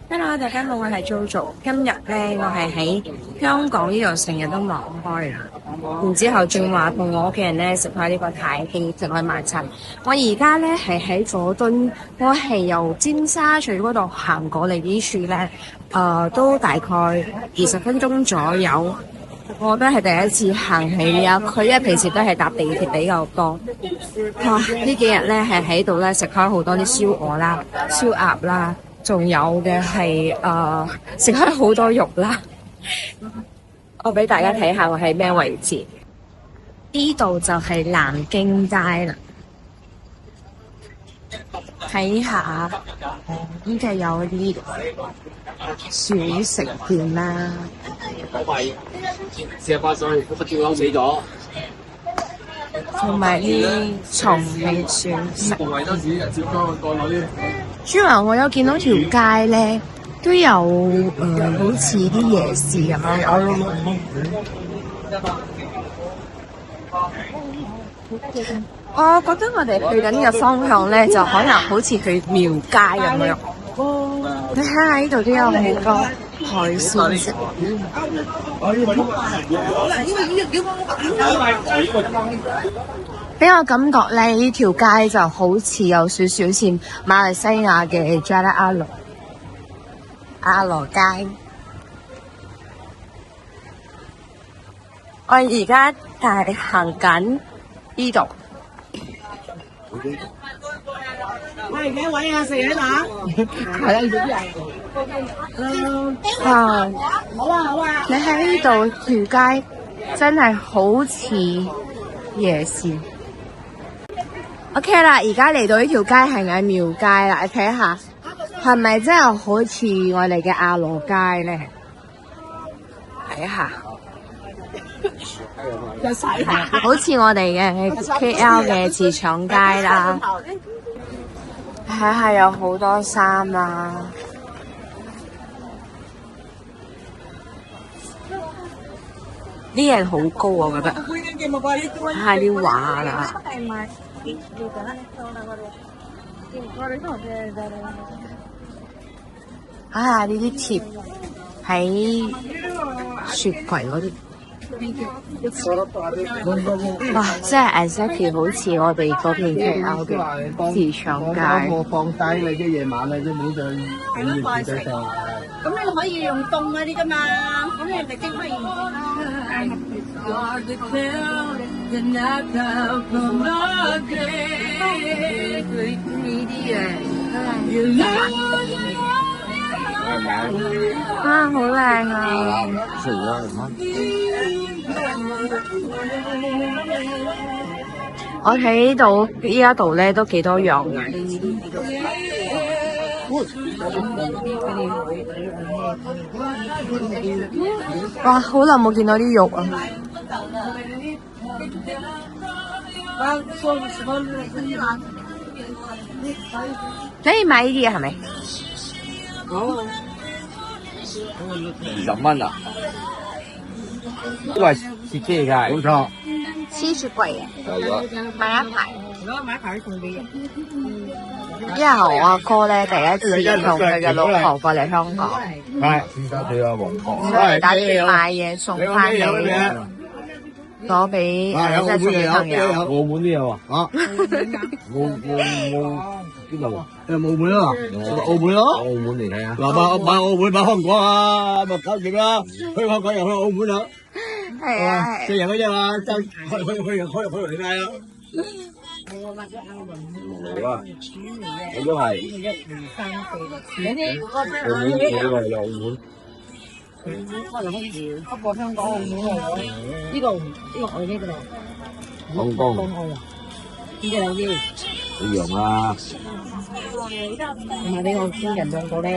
Hello，大家好，我係 Jojo。今日咧，我係喺香港呢度成日都忙開啦。然之後仲話同我屋企人咧食開呢個泰興，食開晚餐。我而家咧係喺佐敦，我係由尖沙咀嗰度行過嚟呢處咧，都大概20分鐘左右。我都係第一次行喺呢一區，因為平時都係搭地鐵比較多。哇！呢幾日咧係喺度咧食開好多啲燒鵝啦、燒鴨啦。仲有嘅係食開好多肉啦，我俾大家睇下我喺咩位置。呢度就係南京街啦，睇下呢度有啲小食店啦，同埋啲重慶小食。朱華，我有見到條街咧，都有好似啲夜市咁樣。我覺得我哋去緊嘅方向咧，就可能好似去廟街咁樣。你睇下呢度都有好多海鮮食。俾我感覺咧，呢條街就好似有少少似馬來西亞嘅 Jalan阿羅街。我而家係行緊呢度。喂，幾位啊？食喺度？係啊，做啲人。好啊，好啊。你喺呢度條街真係好似夜市。OK 啦，而家嚟到呢條街係喺廟街啦，你睇下係咪真係好似我哋嘅亞羅街咧？睇下，好似我哋嘅 KL 嘅茨廠街啦。睇下有好多衫啦，啲人好高我覺得。睇下啲畫啦。啊！呢啲貼喺雪櫃嗰啲，哇！真係 exactly 好似我哋嗰邊 KL 嘅茨廠街。我放低你嘅夜晚你都冇就永遠記得上。咁你可以用凍嗰啲㗎嘛？咁你咪經乜嘢啊，好靚啊！我睇到依家度咧都幾多樣嘅。哇！好耐冇見到啲肉啊！可以買呢啲嘅係咪？好，20蚊啊！呢個係雪機嚟㗎，冇錯。黐雪櫃嘅，買一排。買一排送俾人。因為我阿哥咧第一次同佢嘅老婆過嚟香港，係，唔得佢啊，黃哥。所以打算買嘢送翻嚟，攞俾即係送俾朋友。澳門都有啊，澳邊度啊？澳門啊？澳門咯。澳門嚟睇下。嗱，買澳門買香港啊，咪搞掂啦！去香港又去澳門啦。係啊係。四人嗰隻嘛，就去嚟睇啊！好啊，我都係。澳門。不過香港澳門呢度我呢個香港。呢隻兩啲。一樣啊。同埋呢個先人兩個咧。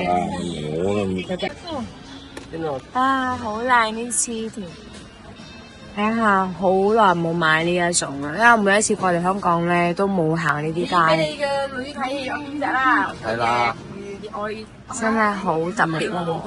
啊，好靚呢黐條。睇下，好耐冇買呢一種啦，因為我每一次過嚟香港咧都冇行呢啲街。俾你嘅女睇戲有邊隻啦？係啦。真係好特別咯。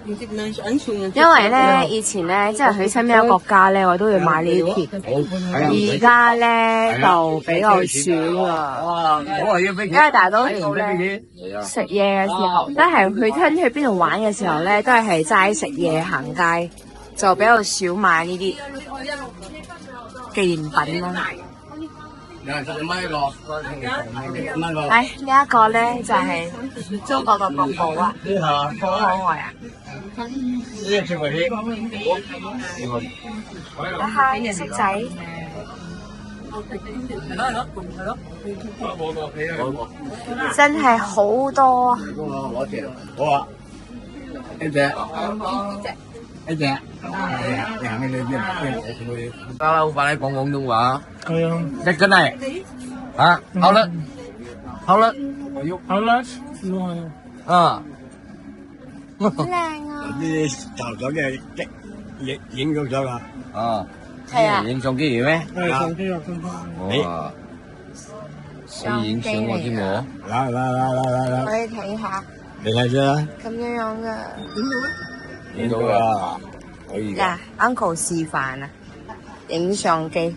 因為咧以前咧即係去親邊個國家咧，我都會買呢啲貼。而家咧就比較少啦，因為大多數咧食嘢嘅時候，都係去親去邊度玩嘅時候咧，都係齋食嘢行街，就比較少買呢啲紀念品啦。呢一個咧就係中國嘅國寶啊，好可愛啊！睇下色仔，真係好多啊！好啊，一隻。老闆你講廣東話。係啊。一斤嚟。啊，好啦，好啦，好啦，啊。好靚啊！啲頭咗嘅影咗咗啦。啊。係啊。影相機咩？係相機啊，哇！可以影相我添喎。嚟，可以睇下。你睇啫。咁樣嘅。影到啦，可以。嗱 ，Uncle 示範啊，影相機。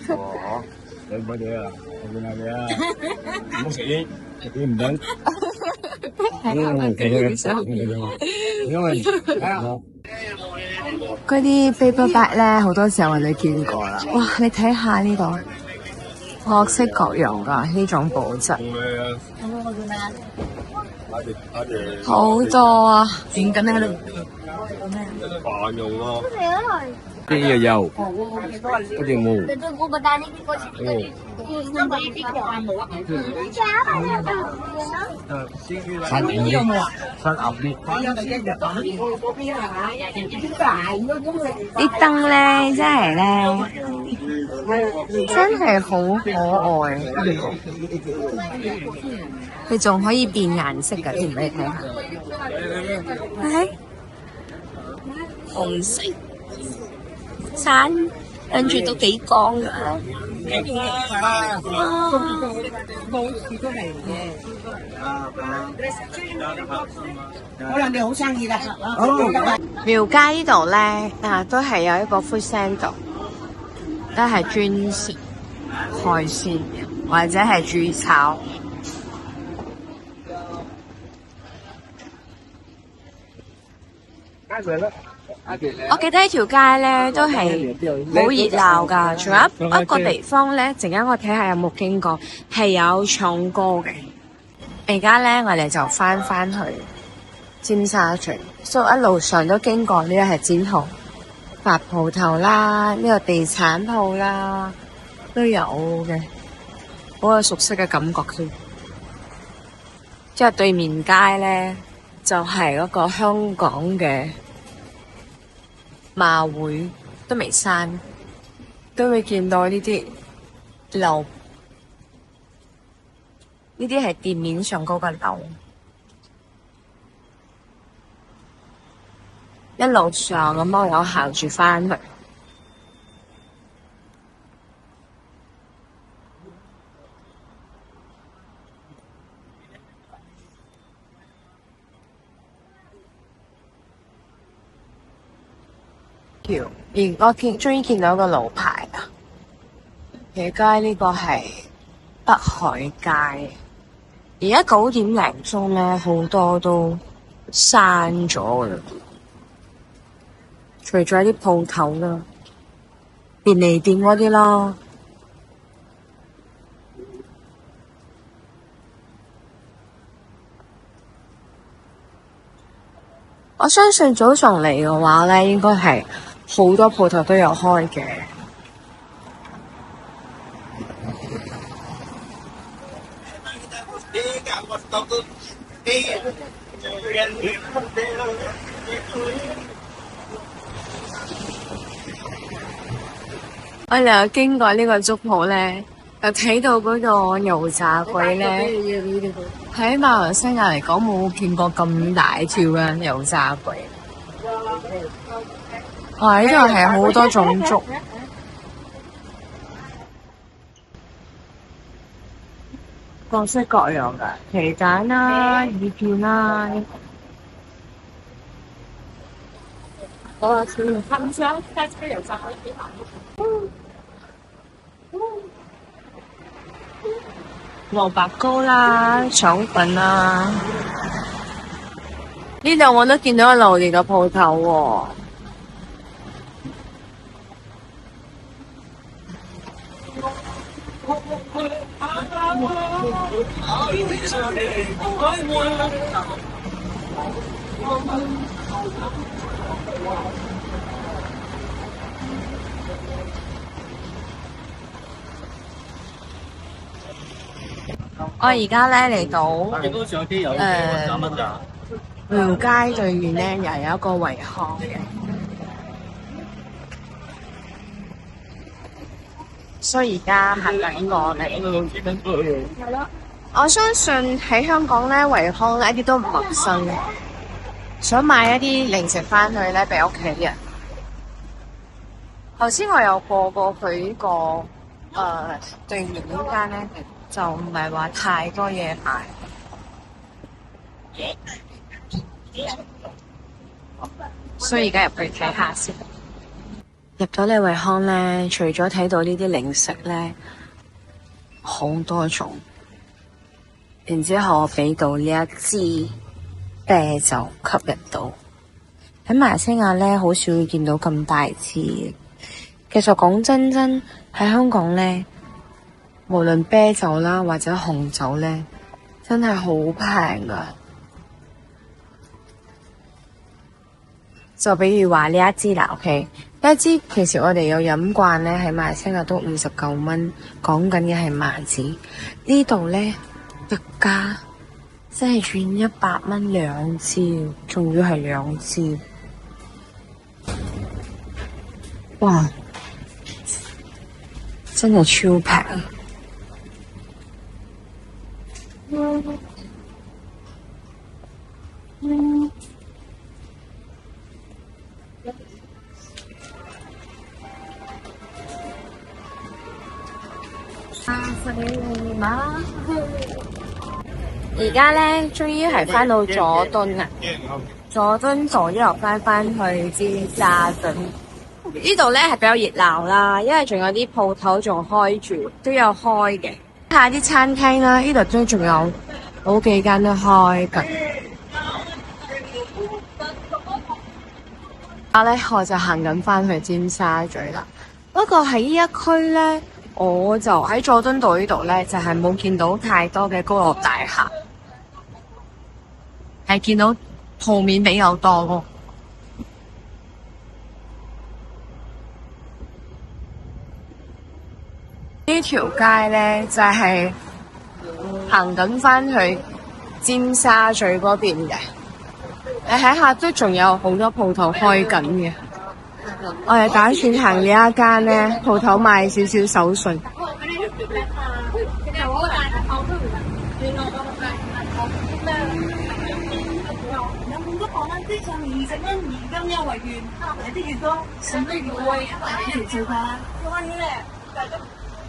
哦，你唔好啲啊，我見下你啊，唔好食煙，食煙唔得。因為嗰啲 paper bag 咧，好多時候我哋見過啦。哇，你睇下呢度，各式各樣噶呢種保質，好多啊！點緊喺度？飯用咯，邊個有？嗰隻冇。新鴨啲。啲燈咧，真係咧，真係好可愛。佢仲可以變顏色㗎，添，俾你睇下。係紅色、橙，跟住都幾光㗎。可能你好生意啦。廟街呢度咧，都係有一個 food centre，都係專食海鮮或者係豬炒。我記得呢條街咧都係好熱鬧㗎，仲有一個地方咧，陣間我睇下有冇經過，係有唱歌嘅。而家咧，我哋就翻去尖沙咀，所以一路上都經過呢個係展號、發鋪頭啦，呢個地產鋪啦都有嘅，好有熟悉嘅感覺先。之後對面街咧就係嗰個香港嘅馬會都未閂，都會見到呢啲樓，呢啲係店面上高嘅樓。一路上咁我有行住翻去。我終於見到個路牌啦！野街呢個係北海街，而家9點零鐘咧，好多都閂咗啦，除咗啲鋪頭啦、便利店嗰啲啦。我相信早上嚟嘅話咧，應該係好多鋪頭都有開嘅。我哋又經過呢個粥鋪咧，又睇到嗰個油炸鬼咧，喺馬來西亞嚟講冇見過咁大條嘅油炸鬼。哇！呢度係好多種粥，各式各樣嘅皮蛋啦、魚片啦，我去他们家带这个有啥可以蘿蔔糕啦、腸粉啦，呢度我都見到有榴蓮嘅鋪頭喎。我而家咧嚟到廟街對面咧，又有一個維康嘅，所以而家行緊過嚟。我相信喺香港咧，維康咧一啲都唔陌生嘅。想買一啲零食翻去咧，俾屋企人。頭先我有過佢呢個對面呢間咧，就唔係話太多嘢買。所以而家入去睇下先。入咗呢維康咧，除咗睇到呢啲零食咧，好多種。然之後我俾到呢一支啤酒吸引到。喺馬來西亞咧，好少會見到咁大支嘅。其實講真喺香港咧，無論啤酒啦或者紅酒咧，真係好平噶。就比如話呢一支啦 ，OK， 呢一支其實我哋有飲慣咧，喺馬來西亞都59蚊，講緊嘅係馬紙。呢度咧特價，真係轉100蚊2支，仲要係2支。哇！真係超平。而家咧，終於係返到佐敦啦！佐敦坐咗翻去尖沙咀。呢度咧係比較熱鬧啦，因為仲有啲鋪頭仲開住，都有開嘅。睇下啲餐廳啦，呢度都仲有好幾間都開緊。我就行緊翻去尖沙咀啦。不過喺呢一區咧，我就喺佐敦道呢度咧，就係冇見到太多嘅高樓大廈，係見到鋪面比較多咯。呢條街咧就係行緊翻去尖沙咀嗰邊嘅，你睇下都仲有好多鋪頭開緊嘅。我哋打算行呢一間咧鋪頭買少少手信。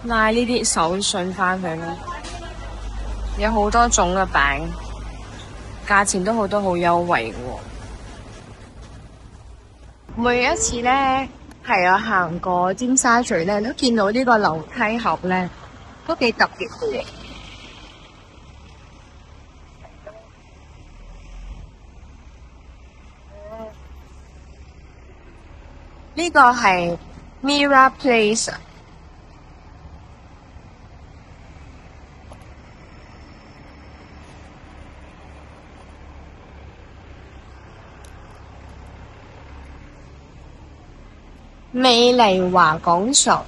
買呢啲手信翻去咯，有好多種嘅餅，價錢都好多好優惠喎。每一次咧係有行過尖沙咀咧，都見到呢個樓梯盒咧，都幾特別嘅。呢個係 Mirror Place。美麗華廣場。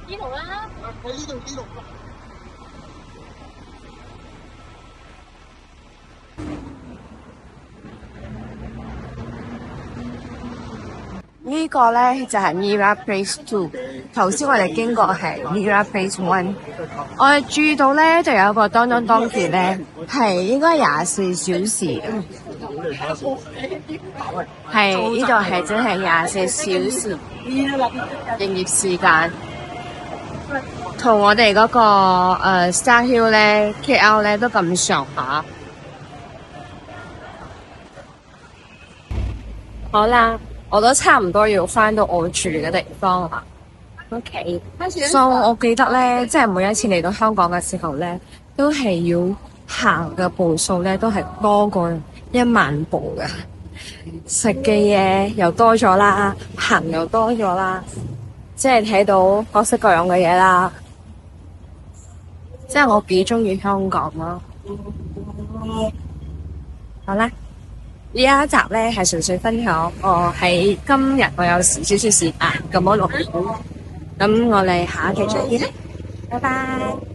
呢度啦，喺呢度。呢呢個咧就係 Mira Place Two， 頭先我哋經過係 Mira Place One。我哋注意到咧就有一個當期咧係應該24小時，係呢度係真係24小時營業時間，同我哋嗰個Star Hill 咧 KL 咧都咁上下。好啦。我都差唔多要翻到我住嘅地方啦。OK， 所以我記得咧，即係每一次嚟到香港嘅時候咧，都係要行嘅步數咧，都係多過1萬步嘅。食嘅嘢又多咗啦，行又多咗啦，即係睇到各式各樣嘅嘢啦。即係我幾中意香港咯。好啦。呢一集咧係純粹分享我喺今日我有少少時間咁樣錄，咁我哋下一期再見啦，拜拜。